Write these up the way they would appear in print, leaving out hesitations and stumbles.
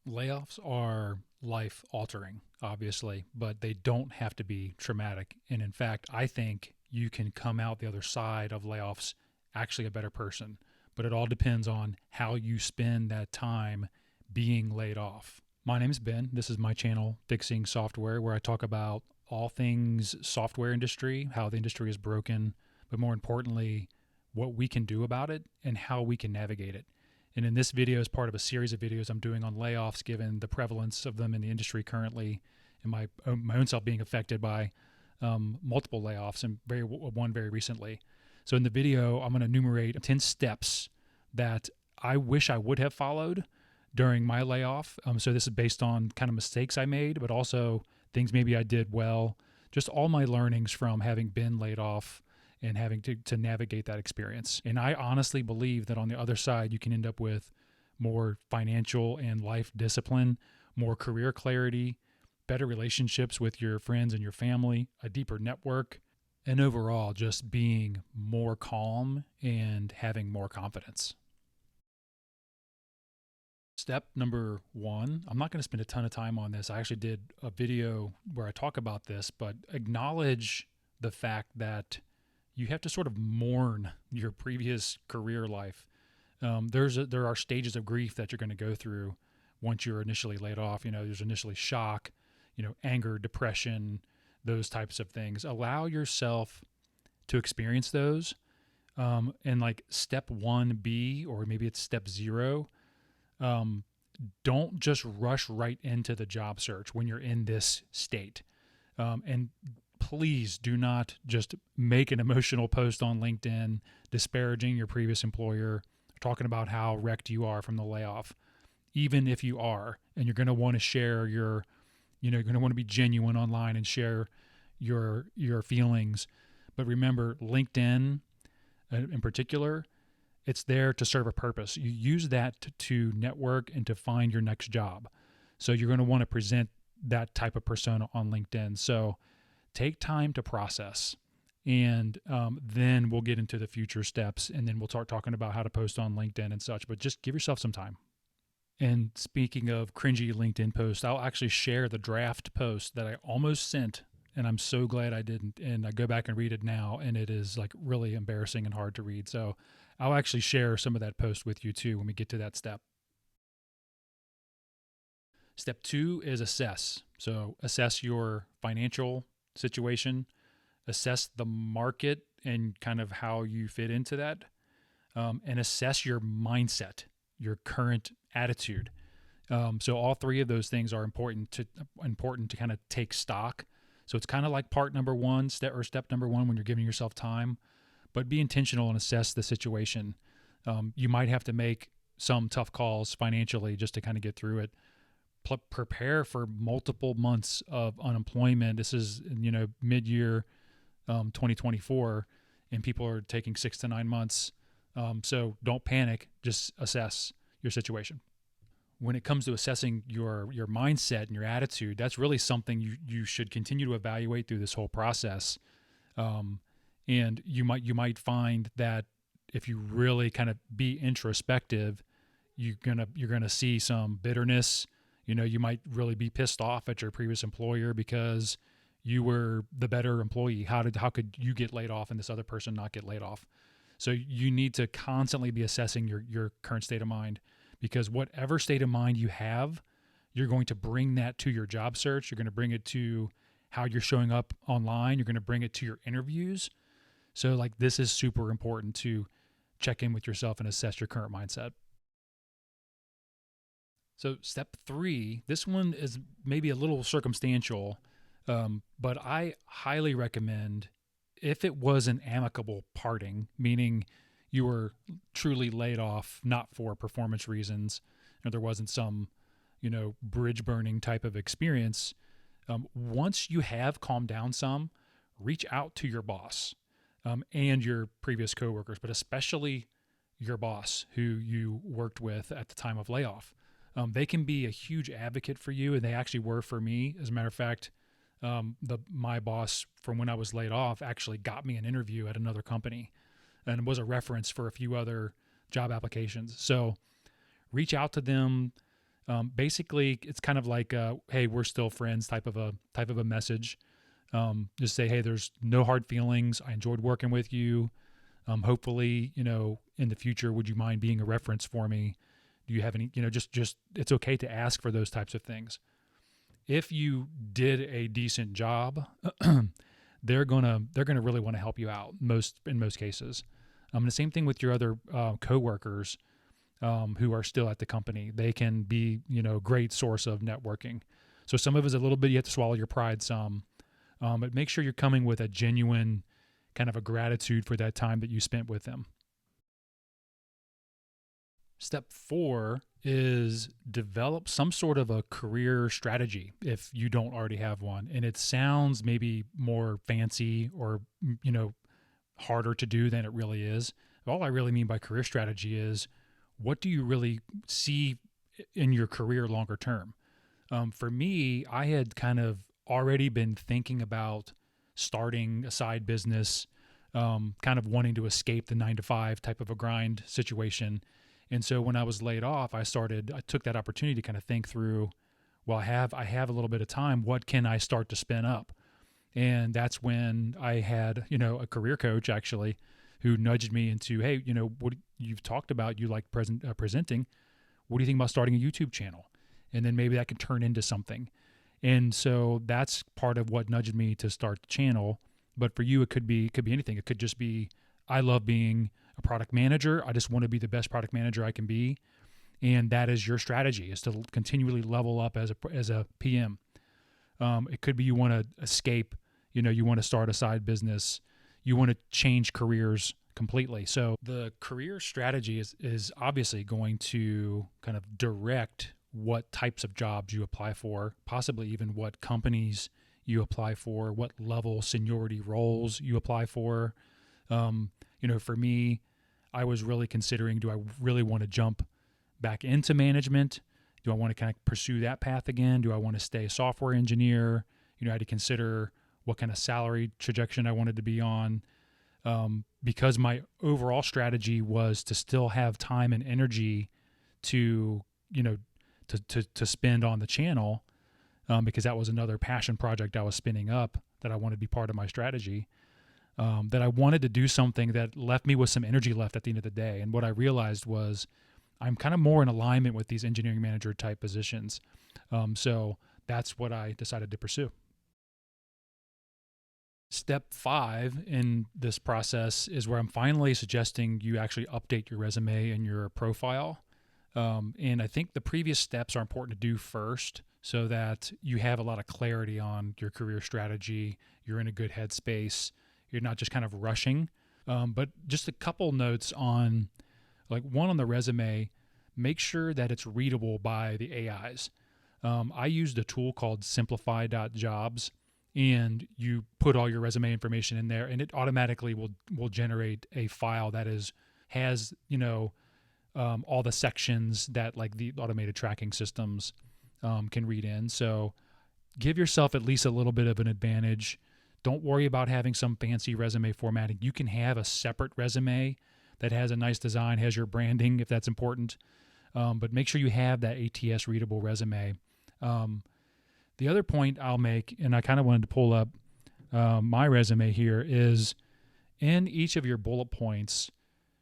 Layoffs are life altering, obviously, but they don't have to be traumatic. And in fact, I think you can come out the other side of layoffs actually a better person. But it all depends on how you spend that time being laid off. My name is Ben. This is my channel, Fixing Software, where I talk about all things software industry, how the industry is broken, but more importantly, what we can do about it and how we can navigate it. And in this video is part of a series of videos I'm doing on layoffs, given the prevalence of them in the industry currently, and my own self being affected by multiple layoffs and one very recently. So in the video, I'm going to enumerate 10 steps that I wish I would have followed during my layoff. So this is based on kind of mistakes I made, but also things maybe I did well, just all my learnings from having been laid off and having to navigate that experience. And I honestly believe that on the other side, you can end up with more financial and life discipline, more career clarity, better relationships with your friends and your family, a deeper network, and overall just being more calm and having more confidence. Step number one, I'm not going to spend a ton of time on this. I actually did a video where I talk about this, but acknowledge the fact that you have to sort of mourn your previous career life. There are stages of grief that you're going to go through once you're initially laid off. There's initially shock, anger, depression, those types of things. Allow yourself to experience those. And like step 1B, or maybe it's step 0, don't just rush right into the job search when you're in this state. And please do not just make an emotional post on LinkedIn disparaging your previous employer, talking about how wrecked you are from the layoff. Even if you are, and you're going to want to share you're going to want to be genuine online and share your feelings. But remember, LinkedIn in particular, it's there to serve a purpose. You use that to network and to find your next job. So you're going to want to present that type of persona on LinkedIn. So take time to process, and then we'll get into the future steps, and then we'll start talking about how to post on LinkedIn and such, but just give yourself some time. And speaking of cringy LinkedIn posts, I'll actually share the draft post that I almost sent, and I'm so glad I didn't. And I go back and read it now, and it is like really embarrassing and hard to read. So I'll actually share some of that post with you too when we get to that step. Step 2 is assess. So assess your financial situation, assess the market and kind of how you fit into that, and assess your mindset, your current attitude. So all three of those things are important to kind of take stock. So it's kind of like part number one, step number one when you're giving yourself time, but be intentional and assess the situation. You might have to make some tough calls financially just to kind of get through it. Prepare for multiple months of unemployment. This is, mid-year 2024, and people are taking 6 to 9 months. So don't panic, just assess your situation. When it comes to assessing your mindset and your attitude, that's really something you should continue to evaluate through this whole process. And you might find that if you really kind of be introspective, you're gonna see some bitterness. You might really be pissed off at your previous employer because you were the better employee. How could you get laid off and this other person not get laid off? So you need to constantly be assessing your current state of mind, because whatever state of mind you have, you're going to bring that to your job search. You're going to bring it to how you're showing up online. You're going to bring it to your interviews. So like this is super important to check in with yourself and assess your current mindset. So step 3, this one is maybe a little circumstantial, but I highly recommend, if it was an amicable parting, meaning you were truly laid off, not for performance reasons, or there wasn't some, bridge burning type of experience. Once you have calmed down some, reach out to your boss and your previous coworkers, but especially your boss who you worked with at the time of layoff. They can be a huge advocate for you, and they actually were for me. As a matter of fact, my boss from when I was laid off actually got me an interview at another company and was a reference for a few other job applications. So reach out to them, Basically, it's kind of like, "Hey, we're still friends" type of a message. Just say, "Hey, there's no hard feelings. I enjoyed working with you. Hopefully, in the future, would you mind being a reference for me? Do you have any, just it's okay to ask for those types of things. If you did a decent job, they're gonna really want to help you out in most cases. The same thing with your other coworkers who are still at the company. They can be, great source of networking. So some of it is a little bit, you have to swallow your pride some, but make sure you're coming with a genuine kind of a gratitude for that time that you spent with them. Step 4 is develop some sort of a career strategy if you don't already have one. And it sounds maybe more fancy or, harder to do than it really is. All I really mean by career strategy is, what do you really see in your career longer term? For me, I had kind of already been thinking about starting a side business, kind of wanting to escape the 9 to 5 type of a grind situation. And so when I was laid off, I took that opportunity to kind of think through, well, I have a little bit of time. What can I start to spin up? And that's when I had, a career coach actually who nudged me into, hey, what you've talked about, you like presenting. What do you think about starting a YouTube channel? And then maybe that could turn into something. And so that's part of what nudged me to start the channel. But for you, it could be anything. It could just be, I love being a product manager. I just want to be the best product manager I can be. And that is your strategy, is to continually level up as a PM. It could be you want to escape, you want to start a side business. You want to change careers completely. So the career strategy is obviously going to kind of direct what types of jobs you apply for, possibly even what companies you apply for, what level seniority roles you apply for. For me, I was really considering, do I really want to jump back into management? Do I want to kind of pursue that path again? Do I want to stay a software engineer? I had to consider what kind of salary trajectory I wanted to be on. Because my overall strategy was to still have time and energy to, to spend on the channel, because that was another passion project I was spinning up that I wanted to be part of my strategy. That I wanted to do something that left me with some energy left at the end of the day. And what I realized was I'm kind of more in alignment with these engineering manager type positions. So that's what I decided to pursue. Step 5 in this process is where I'm finally suggesting you actually update your resume and your profile. And I think the previous steps are important to do first so that you have a lot of clarity on your career strategy. You're in a good headspace. You're not just kind of rushing. But just a couple notes on, like, one on the resume, make sure that it's readable by the AIs. I used a tool called simplify.jobs, and you put all your resume information in there, and it automatically will generate a file that has all the sections that, like, the automated tracking systems can read in. So give yourself at least a little bit of an advantage. Don't worry about having some fancy resume formatting. You can have a separate resume that has a nice design, has your branding if that's important, but make sure you have that ATS readable resume. The other point I'll make, and I kind of wanted to pull up my resume here, is in each of your bullet points,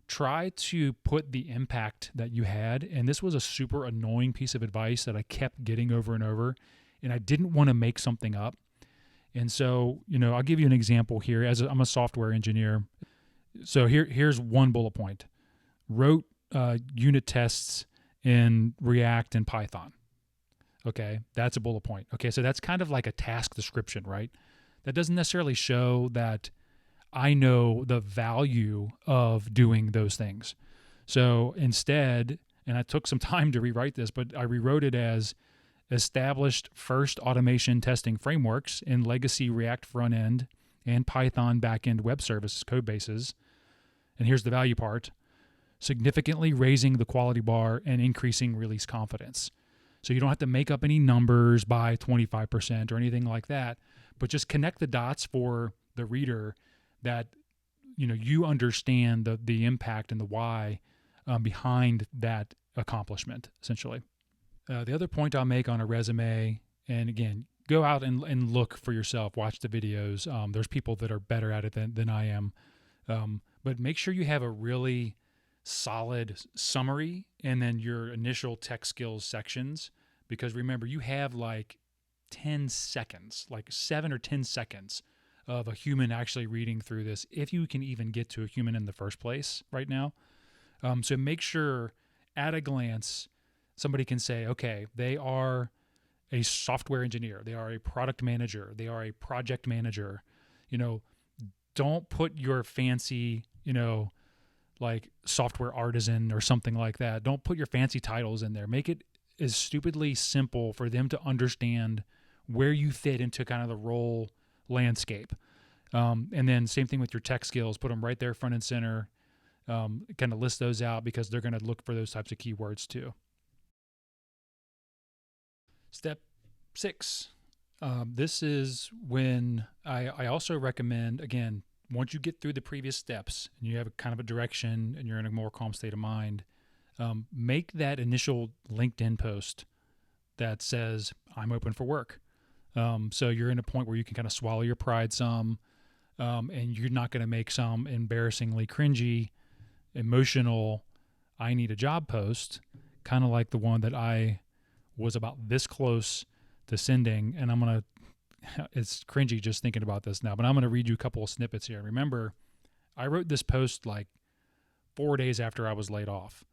try to put the impact that you had. And this was a super annoying piece of advice that I kept getting over and over, and I didn't want to make something up. And so, I'll give you an example here. I'm a software engineer. So here's one bullet point. Wrote unit tests in React and Python. Okay, that's a bullet point. Okay, so that's kind of like a task description, right? That doesn't necessarily show that I know the value of doing those things. So instead, and I took some time to rewrite this, but I rewrote it as established first automation testing frameworks in legacy React front-end and Python back-end web services code bases. And here's the value part: significantly raising the quality bar and increasing release confidence. So you don't have to make up any numbers by 25% or anything like that, but just connect the dots for the reader that you understand the impact and the why behind that accomplishment, essentially. The other point I'll make on a resume, and again, go out and look for yourself, watch the videos. There's people that are better at it than I am. But make sure you have a really solid summary and then your initial tech skills sections, because remember, you have like 10 seconds, like 7 or 10 seconds of a human actually reading through this, if you can even get to a human in the first place right now. So make sure at a glance, somebody can say, okay, they are a software engineer, they are a product manager, they are a project manager. You know, don't put your fancy, like software artisan or something like that. Don't put your fancy titles in there. Make it as stupidly simple for them to understand where you fit into kind of the role landscape. And then same thing with your tech skills, put them right there front and center. Kind of list those out because they're going to look for those types of keywords too. Step 6. This is when I also recommend, again, once you get through the previous steps and you have a kind of a direction and you're in a more calm state of mind, make that initial LinkedIn post that says, I'm open for work. So you're in a point where you can kind of swallow your pride some, and you're not going to make some embarrassingly cringy, emotional, I need a job post, kind of like the one that I was about this close to sending. And it's cringy just thinking about this now, but I'm going to read you a couple of snippets here. Remember, I wrote this post like 4 days after I was laid off.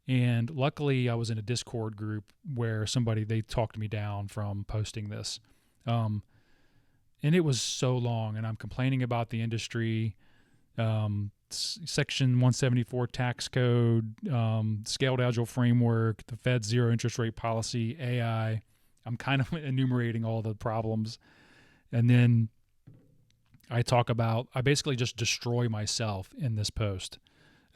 And luckily I was in a Discord group where they talked me down from posting this. And it was so long, and I'm complaining about the industry, Section 174 tax code, scaled agile framework, the Fed's zero interest rate policy, AI. I'm kind of enumerating all the problems. And then I basically just destroy myself in this post.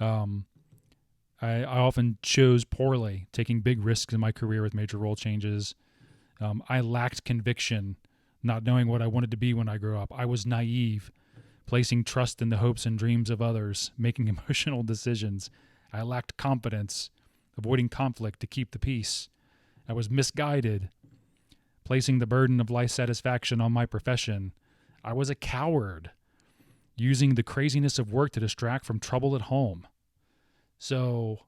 I often chose poorly, taking big risks in my career with major role changes. I lacked conviction, not knowing what I wanted to be when I grew up. I was naive, placing trust in the hopes and dreams of others, making emotional decisions. I lacked confidence, avoiding conflict to keep the peace. I was misguided, placing the burden of life satisfaction on my profession. I was a coward, using the craziness of work to distract from trouble at home. So,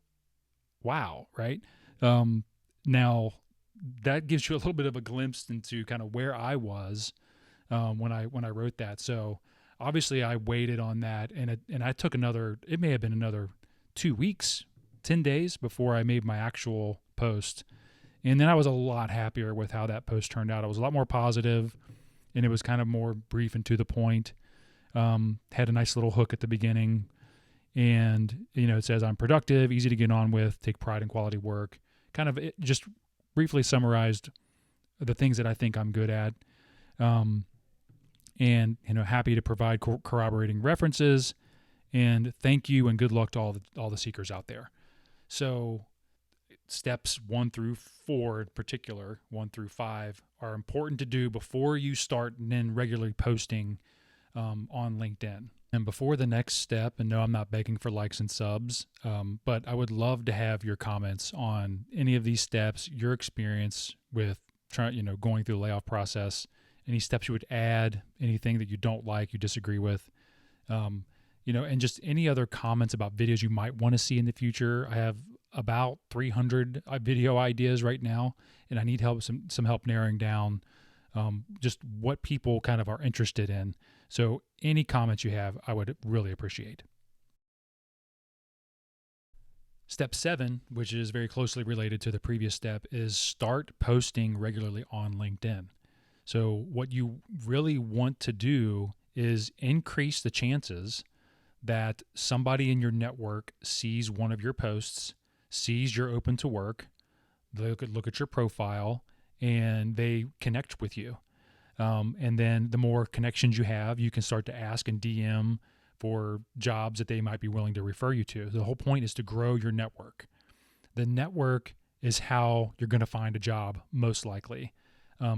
wow, right? Now, that gives you a little bit of a glimpse into kind of where I was when I wrote that. So, obviously, I waited on that, and I took it may have been another 2 weeks, 10 days before I made my actual post. And then I was a lot happier with how that post turned out. I was a lot more positive, and it was kind of more brief and to the point. Had a nice little hook at the beginning. And, it says, I'm productive, easy to get on with, take pride in quality work. Kind of just briefly summarized the things that I think I'm good at. And, happy to provide corroborating references. And thank you and good luck to all the seekers out there. So steps 1 through 4 in particular, 1 through 5, are important to do before you start and then regularly posting on LinkedIn. And before the next step, and no, I'm not begging for likes and subs, but I would love to have your comments on any of these steps, your experience with going through the layoff process, any steps you would add, anything that you don't like, you disagree with, and just any other comments about videos you might want to see in the future. I have about 300 video ideas right now, and I need some help narrowing down just what people kind of are interested in. So any comments you have, I would really appreciate. Step 7, which is very closely related to the previous step, is start posting regularly on LinkedIn. So what you really want to do is increase the chances that somebody in your network sees one of your posts, sees you're open to work, they could look at your profile, and they connect with you. And then the more connections you have, you can start to ask and DM for jobs that they might be willing to refer you to. The whole point is to grow your network. The network is how you're going to find a job, most likely.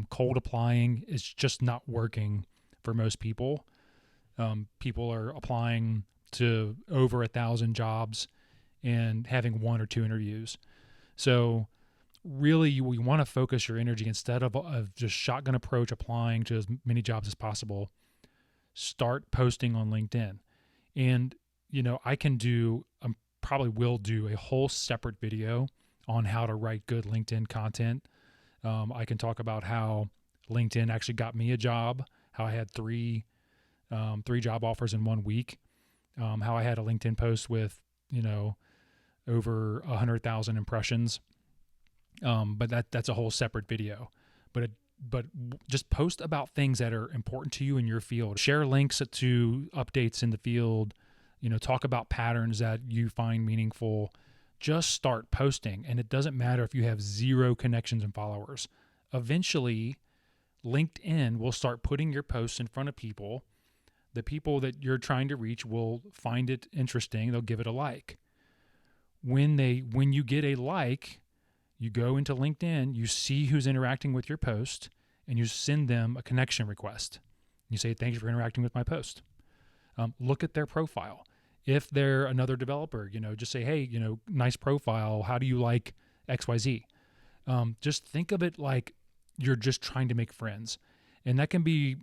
Cold applying is just not working for most people. People are applying to over 1,000 jobs and having 1 or 2 interviews. So really you want to focus your energy instead of just shotgun approach applying to as many jobs as possible. Start posting on LinkedIn. And, I can probably will do a whole separate video on how to write good LinkedIn content. I can talk about how LinkedIn actually got me a job, how I had three job offers in 1 week, how I had a LinkedIn post with, over 100,000 impressions. But that's a whole separate video. But just post about things that are important to you in your field. Share links to updates in the field. Talk about patterns that you find meaningful. Just start posting, and it doesn't matter if you have 0 connections and followers. Eventually, LinkedIn will start putting your posts in front of people. The people that you're trying to reach will find it interesting. They'll give it a like. When you get a like, you go into LinkedIn, you see who's interacting with your post, and you send them a connection request. You say, thank you for interacting with my post. Look at their profile. If they're another developer, just say, hey, nice profile. How do you like XYZ? Just think of it like you're just trying to make friends. And that can be,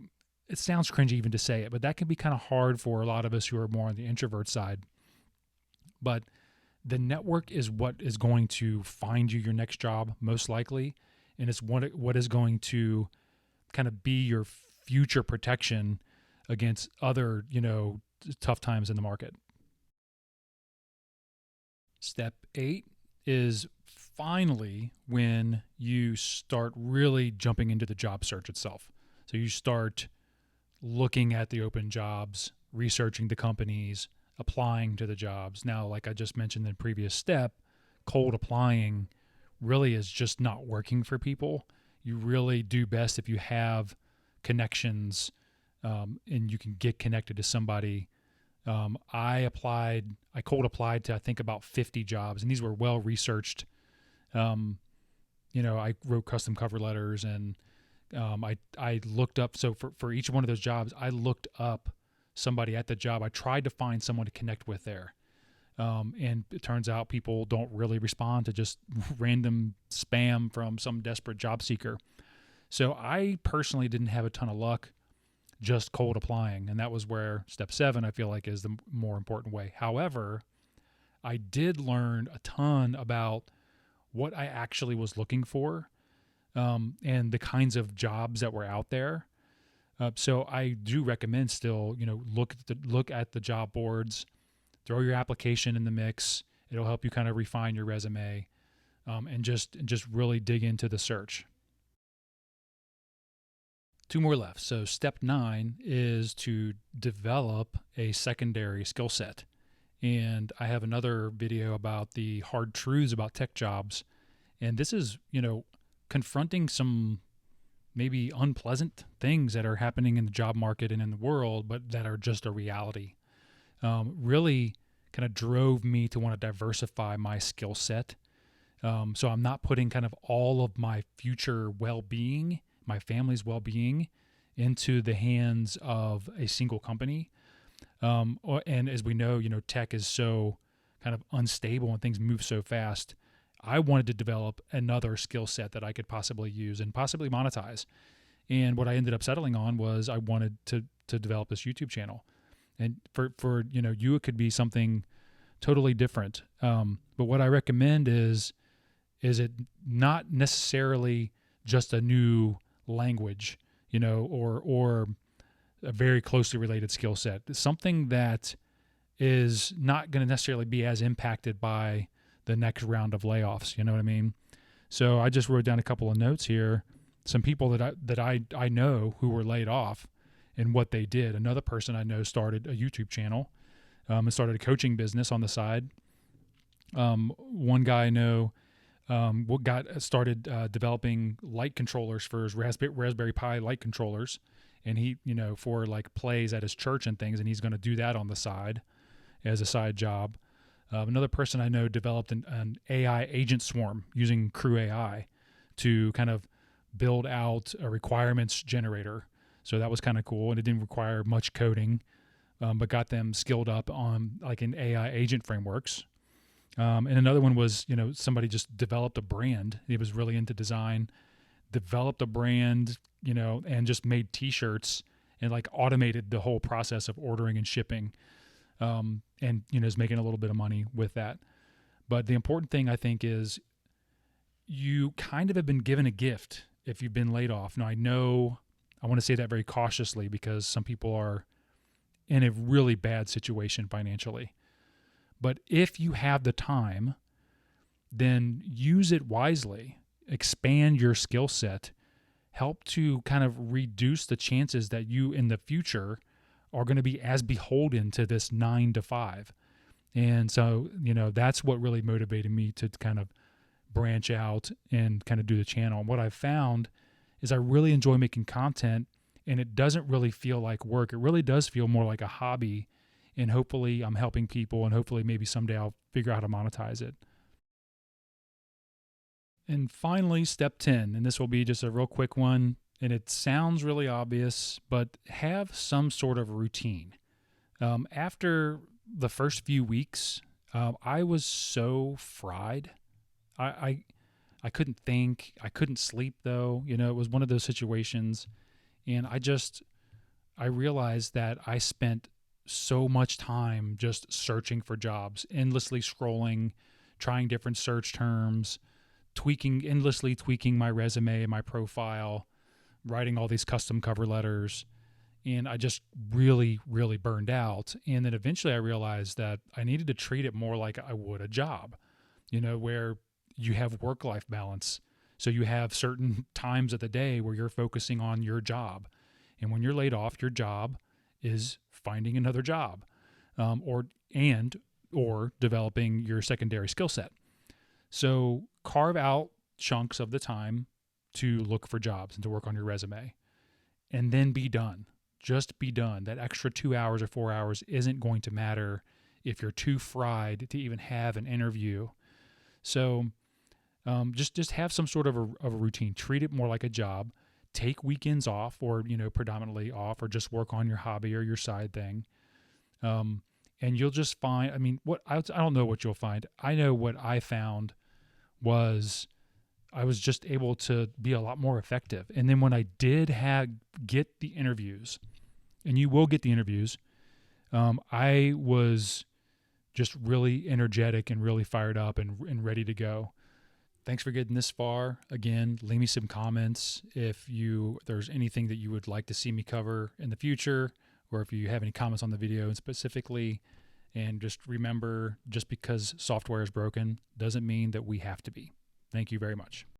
it sounds cringy even to say it, but that can be kind of hard for a lot of us who are more on the introvert side. But the network is what is going to find you your next job, most likely. And it's what is going to kind of be your future protection against other, tough times in the market. Step 8 is finally when you start really jumping into the job search itself. So you start looking at the open jobs, researching the companies, applying to the jobs. Now, like I just mentioned in the previous step, cold applying really is just not working for people. You really do best if you have connections and you can get connected to somebody. I cold applied to, I think, about 50 jobs, and these were well researched. I wrote custom cover letters, and I looked up. So for each one of those jobs, I looked up somebody at the job. I tried to find someone to connect with there. And it turns out people don't really respond to just random spam from some desperate job seeker. So I personally didn't have a ton of luck just cold applying. And that was where step 7, I feel like, is the more important way. However, I did learn a ton about what I actually was looking for, and the kinds of jobs that were out there. So I do recommend still, look at the job boards, throw your application in the mix. It'll help you kind of refine your resume, and just really dig into the search. 2 more left. So step 9 is to develop a secondary skill set. And I have another video about the hard truths about tech jobs. And this is, confronting some maybe unpleasant things that are happening in the job market and in the world, but that are just a reality. Really kind of drove me to want to diversify my skill set. So I'm not putting kind of all of my future well-being, my family's well-being, into the hands of a single company. And as we know, tech is so kind of unstable and things move so fast. I wanted to develop another skill set that I could possibly use and possibly monetize. And what I ended up settling on was I wanted to develop this YouTube channel. And for you, it could be something totally different. But what I recommend is it not necessarily just a new language, or a very closely related skill set. It's something that is not going to necessarily be as impacted by the next round of layoffs. You know what I mean? So I just wrote down a couple of notes here. Some people that I know who were laid off and what they did. Another person I know started a YouTube channel, and started a coaching business on the side. One guy I know started developing light controllers for his Raspberry Pi light controllers, and he, for like plays at his church and things, and he's going to do that on the side as a side job. Another person I know developed an AI agent swarm using Crew AI to kind of build out a requirements generator. So that was kind of cool, and it didn't require much coding, but got them skilled up on like in AI agent frameworks. And another one was, somebody just developed a brand. He was really into design, developed a brand, and just made t-shirts and like automated the whole process of ordering and shipping. And, is making a little bit of money with that. But the important thing I think is you kind of have been given a gift if you've been laid off. Now, I want to say that very cautiously because some people are in a really bad situation financially. But if you have the time, then use it wisely, expand your skill set, help to kind of reduce the chances that you in the future are going to be as beholden to this 9 to 5. And so, that's what really motivated me to kind of branch out and kind of do the channel. And what I've found is I really enjoy making content, and it doesn't really feel like work. It really does feel more like a hobby, and hopefully I'm helping people, and hopefully maybe someday I'll figure out how to monetize it. And finally, step 10, and this will be just a real quick one, and it sounds really obvious, but have some sort of routine. After the first few weeks, I was so fried. I couldn't think. I couldn't sleep though. It was one of those situations, and I realized that I spent so much time just searching for jobs, endlessly scrolling, trying different search terms, endlessly tweaking my resume and my profile, writing all these custom cover letters. And I just really, really burned out. And then eventually I realized that I needed to treat it more like I would a job, where you have work-life balance. So you have certain times of the day where you're focusing on your job. And when you're laid off, your job is finding another job, or developing your secondary skill set. So carve out chunks of the time to look for jobs and to work on your resume, and then be done. Just be done. That extra 2 hours or 4 hours isn't going to matter if you're too fried to even have an interview. So just have some sort of a routine. Treat it more like a job. Take weekends off, or predominantly off, or just work on your hobby or your side thing. And you'll just find. I mean, I don't know what you'll find. I know what I found was I was just able to be a lot more effective. And then when I did get the interviews, and you will get the interviews, I was just really energetic and really fired up and ready to go. Thanks for getting this far. Again, leave me some comments if there's anything that you would like to see me cover in the future, or if you have any comments on the video specifically. And just remember, just because software is broken doesn't mean that we have to be. Thank you very much.